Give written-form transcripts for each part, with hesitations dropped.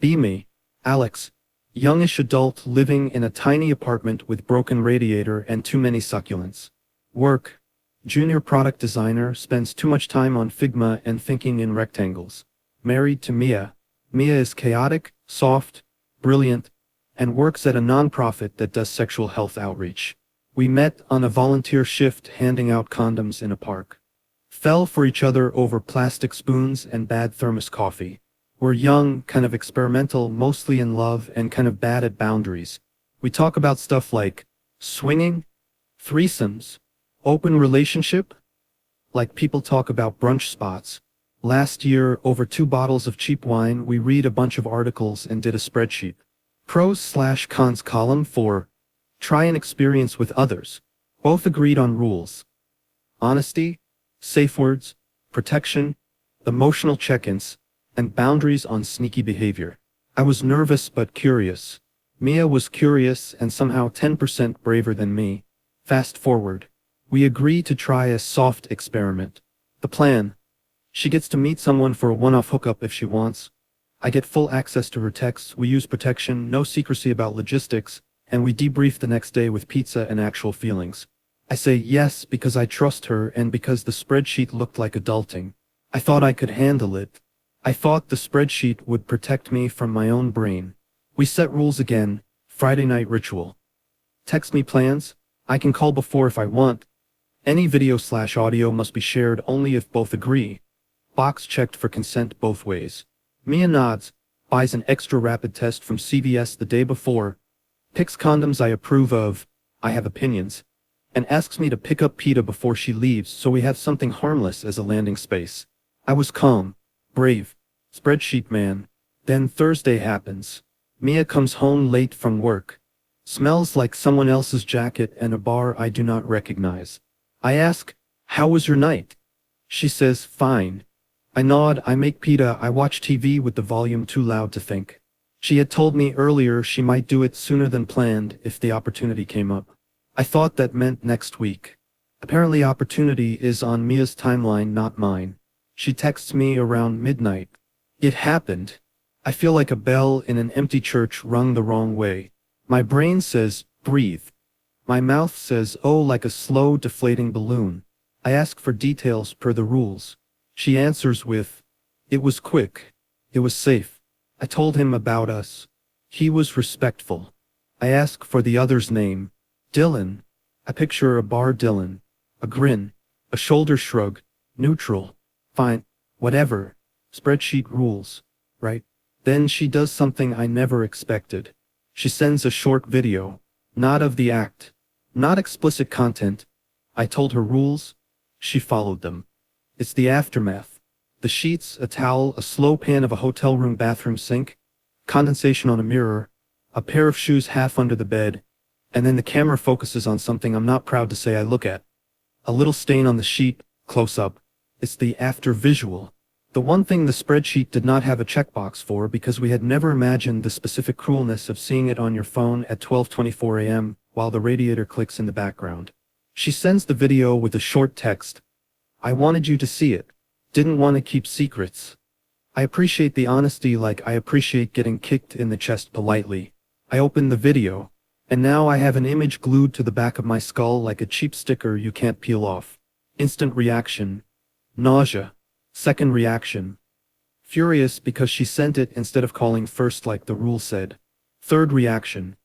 Be me, Alex, youngish adult living in a tiny apartment with broken radiator and too many succulents. Work, junior product designer, spends too much time on Figma and thinking in rectangles. Married to Mia. Mia is chaotic, soft, brilliant, and works at a nonprofit that does sexual health outreach. We met on a volunteer shift handing out condoms in a park. Fell for each other over plastic spoons and bad thermos coffee. We're young, kind of experimental, mostly in love, and kind of bad at boundaries. We talk about stuff like swinging, threesomes, open relationship, like people talk about brunch spots. Last year, over 2 bottles of cheap wine, we read a bunch of articles and did a spreadsheet. Pros/cons column for try and experience with others. Both agreed on rules. Honesty, safe words, protection, emotional check-ins, and boundaries on sneaky behavior. I was nervous but curious. Mia was curious and somehow 10% braver than me. Fast forward. We agree to try a soft experiment. The plan. She gets to meet someone for a one-off hookup if she wants. I get full access to her texts, we use protection, no secrecy about logistics, and we debrief the next day with pizza and actual feelings. I say yes because I trust her and because the spreadsheet looked like adulting. I thought I could handle it. I thought the spreadsheet would protect me from my own brain. We set rules again. Friday night ritual. Text me plans. I can call before if I want. Any video/audio must be shared only if both agree. Box checked for consent both ways. Mia nods, buys an extra rapid test from CVS the day before, picks condoms I approve of, I have opinions, and asks me to pick up PETA before she leaves so we have something harmless as a landing space. I was calm, brave, spreadsheet man. Then Thursday happens. Mia comes home late from work. Smells like someone else's jacket and a bar I do not recognize. I ask, how was your night? She says, fine. I nod, I make pita, I watch TV with the volume too loud to think. She had told me earlier she might do it sooner than planned if the opportunity came up. I thought that meant next week. Apparently opportunity is on Mia's timeline, not mine. She texts me around midnight. It happened. I feel like a bell in an empty church rung the wrong way. My brain says, breathe. My mouth says, oh, like a slow deflating balloon. I ask for details per the rules. She answers with, it was quick. It was safe. I told him about us. He was respectful. I ask for the other's name. Dylan. I picture a bar Dylan. A grin. A shoulder shrug. Neutral. Fine. Whatever. Spreadsheet rules. Right? Then she does something I never expected. She sends a short video. Not of the act. Not explicit content. I told her rules. She followed them. It's the aftermath. The sheets, a towel, a slow pan of a hotel room bathroom sink, condensation on a mirror, a pair of shoes half under the bed, and then the camera focuses on something I'm not proud to say I look at. A little stain on the sheet, close up. It's the after visual. The one thing the spreadsheet did not have a checkbox for because we had never imagined the specific cruelness of seeing it on your phone at 12:24 a.m. while the radiator clicks in the background. She sends the video with a short text. I wanted you to see it. Didn't want to keep secrets. I appreciate the honesty like I appreciate getting kicked in the chest politely. I open the video, and now I have an image glued to the back of my skull like a cheap sticker you can't peel off. Instant reaction. Nausea. Second reaction. Furious because she sent it instead of calling first like the rule said. Third reaction.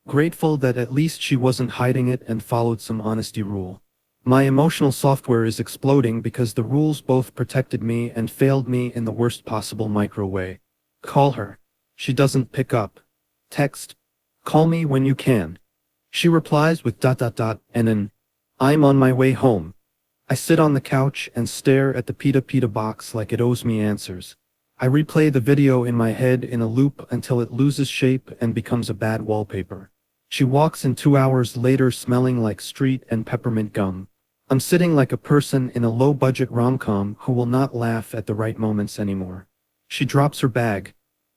Grateful that at least she wasn't hiding it and followed some honesty rule. My emotional software is exploding because the rules both protected me and failed me in the worst possible micro way. Call her. She doesn't pick up. Text. Call me when you can. She replies with ... and an I'm on my way home. I sit on the couch and stare at the pita box like it owes me answers. I replay the video in my head in a loop until it loses shape and becomes a bad wallpaper. She walks in 2 hours later smelling like street and peppermint gum. I'm sitting like a person in a low-budget rom-com who will not laugh at the right moments anymore. She drops her bag,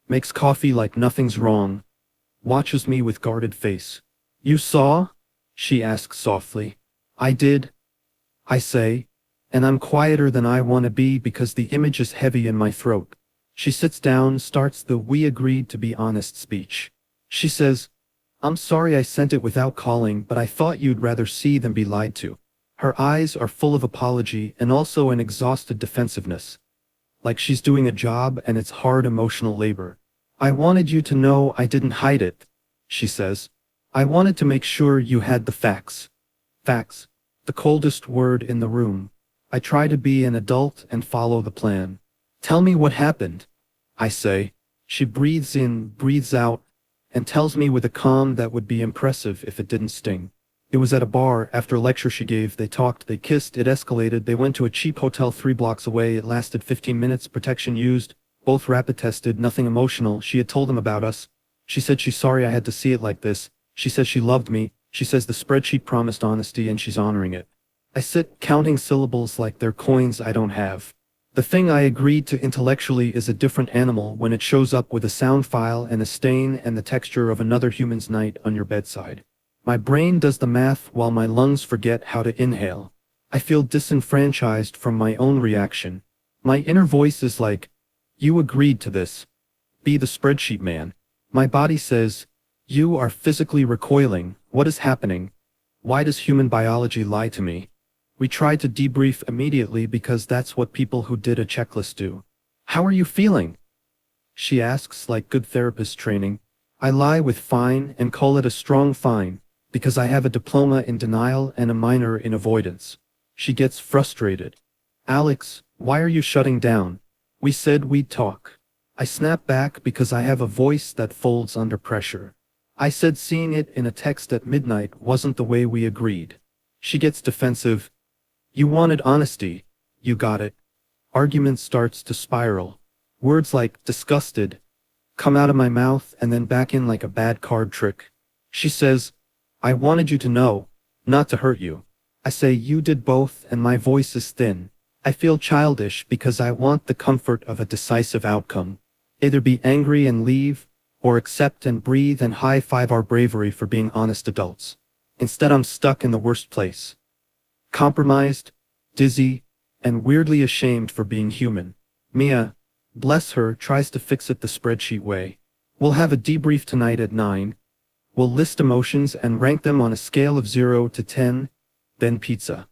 makes coffee like nothing's wrong, watches me with guarded face. You saw? She asks softly. I did. I say, and I'm quieter than I want to be because the image is heavy in my throat. She sits down, starts the "we agreed to be honest" speech. She says, "I'm sorry I sent it without calling, but I thought you'd rather see than be lied to." Her eyes are full of apology and also an exhausted defensiveness. Like she's doing a job and it's hard emotional labor. "I wanted you to know I didn't hide it," she says. "I wanted to make sure you had the facts." Facts. The coldest word in the room. I try to be an adult and follow the plan. "Tell me what happened," I say. She breathes in, breathes out, and tells me with a calm that would be impressive if it didn't sting. "It was at a bar, after a lecture she gave. They talked, they kissed, it escalated. They went to a cheap hotel 3 blocks away. It lasted 15 minutes, protection used, both rapid tested, nothing emotional. She had told them about us. She said she's sorry I had to see it like this. She says she loved me. She says the spreadsheet promised honesty and she's honoring it." I sit counting syllables like they're coins I don't have. The thing I agreed to intellectually is a different animal when it shows up with a sound file and a stain and the texture of another human's night on your bedside. My brain does the math while my lungs forget how to inhale. I feel disenfranchised from my own reaction. My inner voice is like, "You agreed to this. Be the spreadsheet man." My body says, "You are physically recoiling. What is happening? Why does human biology lie to me?" We try to debrief immediately because that's what people who did a checklist do. "How are you feeling?" she asks like good therapist training. I lie with fine and call it a strong fine, because I have a diploma in denial and a minor in avoidance. She gets frustrated. "Alex, why are you shutting down? We said we'd talk." I snap back because I have a voice that folds under pressure. I said seeing it in a text at midnight wasn't the way we agreed. She gets defensive. "You wanted honesty. You got it." Argument starts to spiral. Words like "disgusted" come out of my mouth and then back in like a bad card trick. She says, "I wanted you to know, not to hurt you." I say "you did both," and my voice is thin. I feel childish because I want the comfort of a decisive outcome. Either be angry and leave, or accept and breathe and high-five our bravery for being honest adults. Instead I'm stuck in the worst place. Compromised, dizzy, and weirdly ashamed for being human. Mia, bless her, tries to fix it the spreadsheet way. "We'll have a debrief tonight at 9. We'll list emotions and rank them on a scale of 0 to 10, then pizza."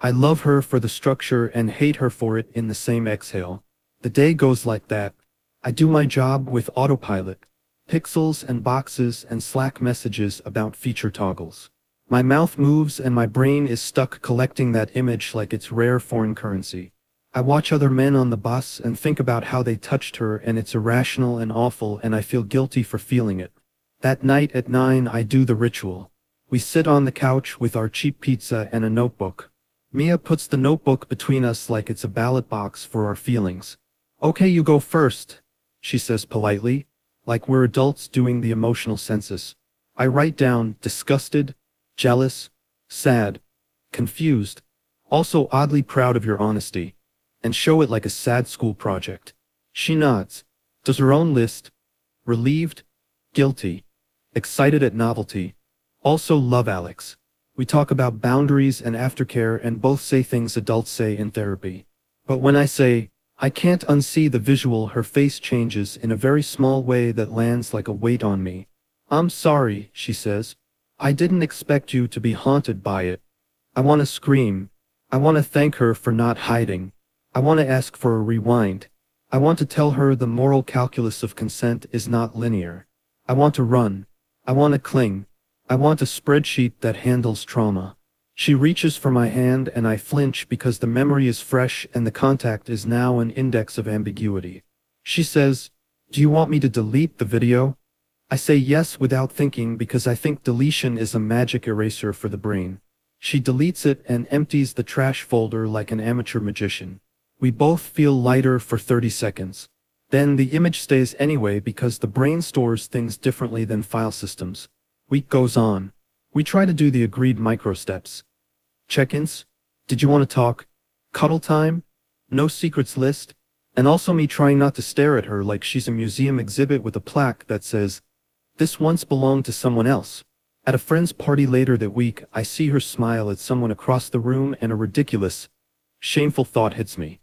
I love her for the structure and hate her for it in the same exhale. The day goes like that. I do my job with autopilot. Pixels and boxes and Slack messages about feature toggles. My mouth moves and my brain is stuck collecting that image like it's rare foreign currency. I watch other men on the bus and think about how they touched her and it's irrational and awful and I feel guilty for feeling it. That night at 9 I do the ritual. We sit on the couch with our cheap pizza and a notebook. Mia puts the notebook between us like it's a ballot box for our feelings. "Okay, you go first," she says politely, like we're adults doing the emotional census. I write down disgusted, jealous, sad, confused, also oddly proud of your honesty, and show it like a sad school project. She nods, does her own list, relieved, guilty, excited at novelty, also love Alex. We talk about boundaries and aftercare and both say things adults say in therapy. But when I say, I can't unsee the visual, her face changes in a very small way that lands like a weight on me. "I'm sorry," she says. "I didn't expect you to be haunted by it." I want to scream. I want to thank her for not hiding. I want to ask for a rewind. I want to tell her the moral calculus of consent is not linear. I want to run. I want to cling. I want a spreadsheet that handles trauma. She reaches for my hand and I flinch because the memory is fresh and the contact is now an index of ambiguity. She says, "Do you want me to delete the video?" I say yes without thinking because I think deletion is a magic eraser for the brain. She deletes it and empties the trash folder like an amateur magician. We both feel lighter for 30 seconds. Then the image stays anyway because the brain stores things differently than file systems. Week goes on. We try to do the agreed micro steps. Check-ins? Did you want to talk? Cuddle time? No secrets list? And also me trying not to stare at her like she's a museum exhibit with a plaque that says, "This once belonged to someone else." At a friend's party later that week, I see her smile at someone across the room and a ridiculous, shameful thought hits me.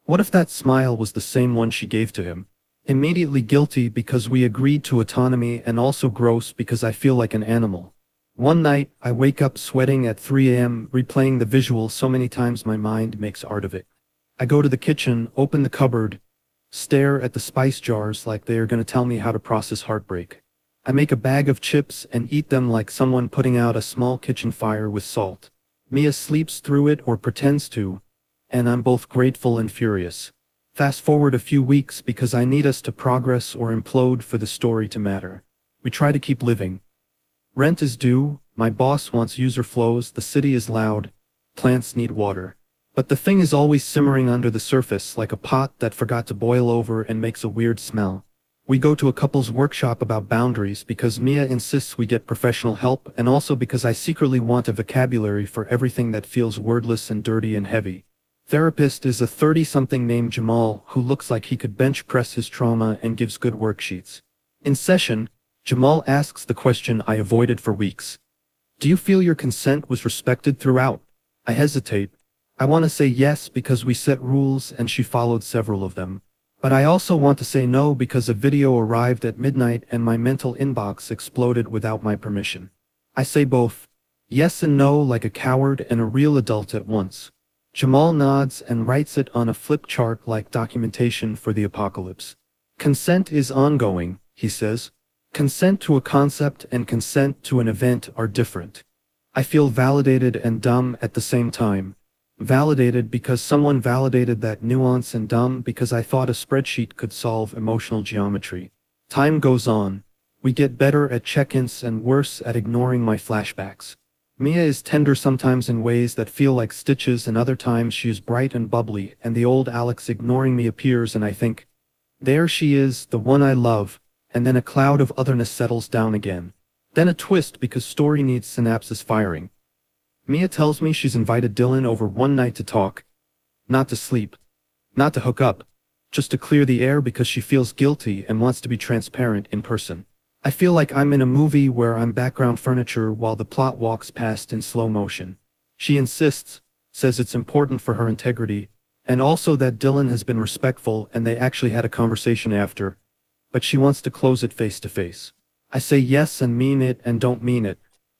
What if that smile was the same one she gave to him? Immediately guilty because we agreed to autonomy, and also gross because I feel like an animal. One night, I wake up sweating at 3 a.m., replaying the visual so many times my mind makes art of it. I go to the kitchen, open the cupboard, stare at the spice jars like they are going to tell me how to process heartbreak. I make a bag of chips and eat them like someone putting out a small kitchen fire with salt. Mia sleeps through it or pretends to, and I'm both grateful and furious. Fast forward a few weeks because I need us to progress or implode for the story to matter. We try to keep living. Rent is due, my boss wants user flows, the city is loud, plants need water. But the thing is always simmering under the surface like a pot that forgot to boil over and makes a weird smell. We go to a couples workshop about boundaries because Mia insists we get professional help, and also because I secretly want a vocabulary for everything that feels wordless and dirty and heavy. Therapist is a 30-something named Jamal who looks like he could bench press his trauma and gives good worksheets. In session, Jamal asks the question I avoided for weeks. Do you feel your consent was respected throughout? I hesitate. I want to say yes because we set rules and she followed several of them. But I also want to say no because a video arrived at midnight and my mental inbox exploded without my permission. I say both, yes and no, like a coward and a real adult at once. Jamal nods and writes it on a flip chart like documentation for the apocalypse. Consent is ongoing, he says. Consent to a concept and consent to an event are different. I feel validated and dumb at the same time. Validated because someone validated that nuance, and dumb because I thought a spreadsheet could solve emotional geometry. Time goes on. We get better at check-ins and worse at ignoring my flashbacks. Mia is tender sometimes in ways that feel like stitches, and other times she is bright and bubbly, and the old Alex ignoring me appears and I think, there she is, the one I love, and then a cloud of otherness settles down again. Then a twist because story needs synapses firing. Mia tells me she's invited Dylan over one night to talk. Not to sleep. Not to hook up. Just to clear the air because she feels guilty and wants to be transparent in person. I feel like I'm in a movie where I'm background furniture while the plot walks past in slow motion. She insists, says it's important for her integrity, and also that Dylan has been respectful and they actually had a conversation after. But she wants to close it face to face. I say yes and mean it and don't mean it.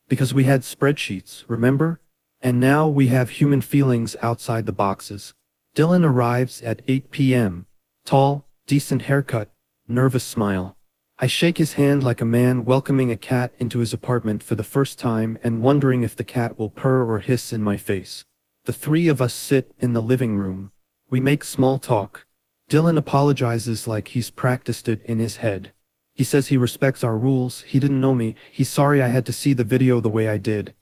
Because we had spreadsheets, remember? And now we have human feelings outside the boxes. Dylan arrives at 8 p.m. Tall, decent haircut, nervous smile. I shake his hand like a man welcoming a cat into his apartment for the first time and wondering if the cat will purr or hiss in my face. The three of us sit in the living room. We make small talk. Dylan apologizes like he's practiced it in his head. He says he respects our rules, he didn't know me, he's sorry I had to see the video the way I did.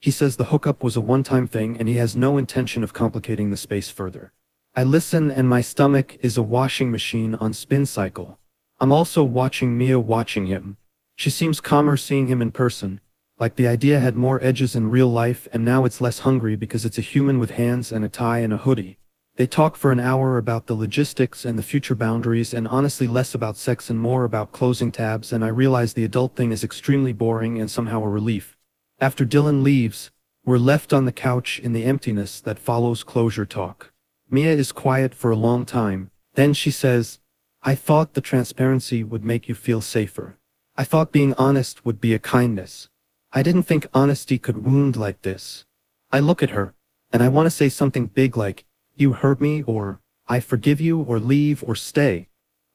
He says the hookup was a one-time thing and he has no intention of complicating the space further. I listen and my stomach is a washing machine on spin cycle. I'm also watching Mia watching him. She seems calmer seeing him in person, like the idea had more edges in real life and now it's less hungry because it's a human with hands and a tie and a hoodie. They talk for an hour about the logistics and the future boundaries, and honestly less about sex and more about closing tabs, and I realize the adult thing is extremely boring and somehow a relief. After Dylan leaves, we're left on the couch in the emptiness that follows closure talk. Mia is quiet for a long time. Then she says, I thought the transparency would make you feel safer. I thought being honest would be a kindness. I didn't think honesty could wound like this. I look at her, and I want to say something big like, you hurt me, or I forgive you, or leave, or stay.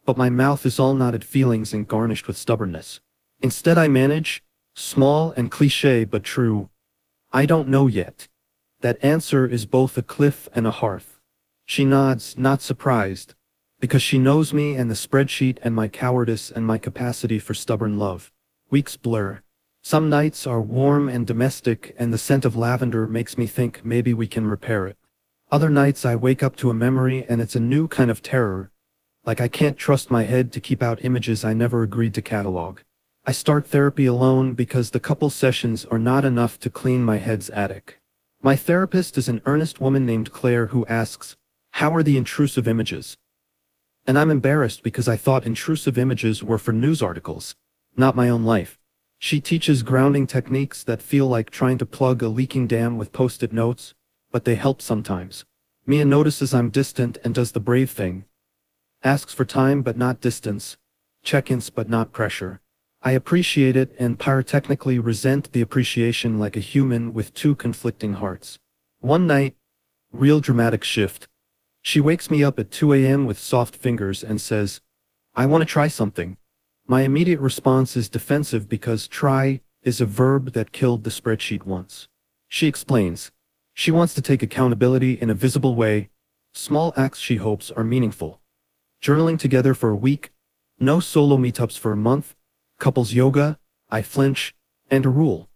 But my mouth is all knotted feelings and garnished with stubbornness. Instead I manage, small and cliché but true, I don't know yet. That answer is both a cliff and a hearth. She nods, not surprised, because she knows me and the spreadsheet and my cowardice and my capacity for stubborn love. Weeks blur. Some nights are warm and domestic and the scent of lavender makes me think maybe we can repair it. Other nights I wake up to a memory and it's a new kind of terror, like I can't trust my head to keep out images I never agreed to catalog. I start therapy alone because the couple sessions are not enough to clean my head's attic. My therapist is an earnest woman named Claire who asks, how are the intrusive images? And I'm embarrassed because I thought intrusive images were for news articles, not my own life. She teaches grounding techniques that feel like trying to plug a leaking dam with post-it notes, but they help sometimes. Mia notices I'm distant and does the brave thing. Asks for time but not distance. Check-ins but not pressure. I appreciate it and pyrotechnically resent the appreciation like a human with two conflicting hearts. One night, real dramatic shift. She wakes me up at 2 a.m. with soft fingers and says, "I want to try something." My immediate response is defensive because try is a verb that killed the spreadsheet once. She explains. She wants to take accountability in a visible way. Small acts she hopes are meaningful. Journaling together for a week. No solo meetups for a month. Couples yoga. I flinch. And a rule.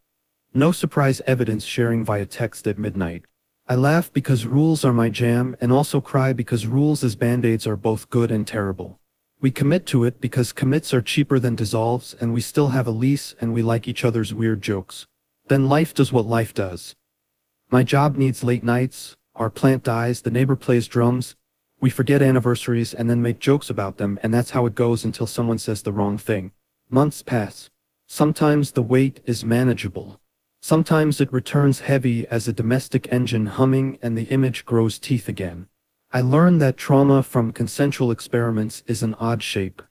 No surprise evidence sharing via text at midnight. I laugh because rules are my jam and also cry because rules as band-aids are both good and terrible. We commit to it because commits are cheaper than dissolves and we still have a lease and we like each other's weird jokes. Then life does what life does. My job needs late nights, our plant dies, the neighbor plays drums, we forget anniversaries and then make jokes about them and that's how it goes until someone says the wrong thing. Months pass. Sometimes the weight is manageable. Sometimes it returns heavy as a domestic engine humming and the image grows teeth again. I learned that trauma from consensual experiments is an odd shape.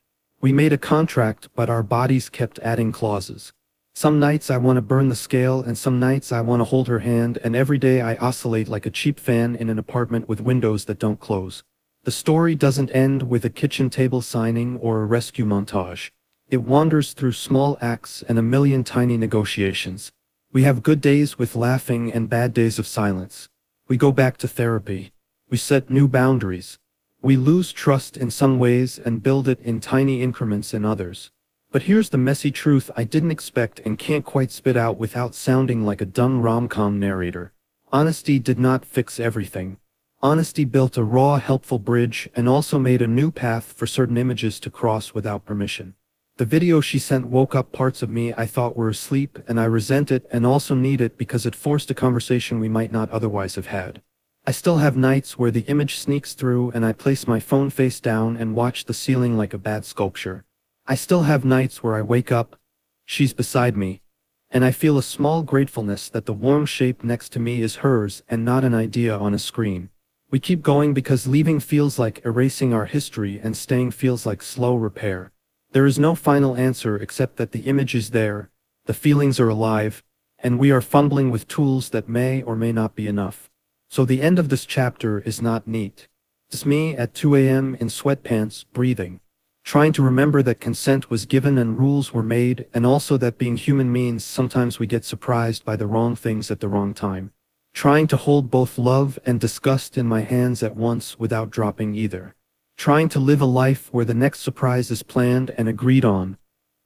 We made a contract, but our bodies kept adding clauses. Some nights I want to burn the scale and some nights I want to hold her hand and every day I oscillate like a cheap fan in an apartment with windows that don't close. The story doesn't end with a kitchen table signing or a rescue montage. It wanders through small acts and a million tiny negotiations. We have good days with laughing and bad days of silence. We go back to therapy. We set new boundaries. We lose trust in some ways and build it in tiny increments in others. But here's the messy truth I didn't expect and can't quite spit out without sounding like a dumb rom-com narrator. Honesty did not fix everything. Honesty built a raw, helpful bridge and also made a new path for certain images to cross without permission. The video she sent woke up parts of me I thought were asleep and I resent it and also need it because it forced a conversation we might not otherwise have had. I still have nights where the image sneaks through and I place my phone face down and watch the ceiling like a bad sculpture. I still have nights where I wake up, she's beside me, and I feel a small gratefulness that the warm shape next to me is hers and not an idea on a screen. We keep going because leaving feels like erasing our history and staying feels like slow repair. There is no final answer except that the image is there, the feelings are alive, and we are fumbling with tools that may or may not be enough. So the end of this chapter is not neat. It's me at 2 a.m. in sweatpants, breathing. Trying to remember that consent was given and rules were made, and also that being human means sometimes we get surprised by the wrong things at the wrong time. Trying to hold both love and disgust in my hands at once without dropping either. Trying to live a life where the next surprise is planned and agreed on,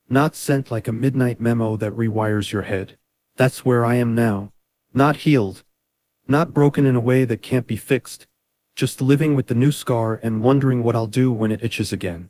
not sent like a midnight memo that rewires your head. That's where I am now. Not healed. Not broken in a way that can't be fixed. Just living with the new scar and wondering what I'll do when it itches again.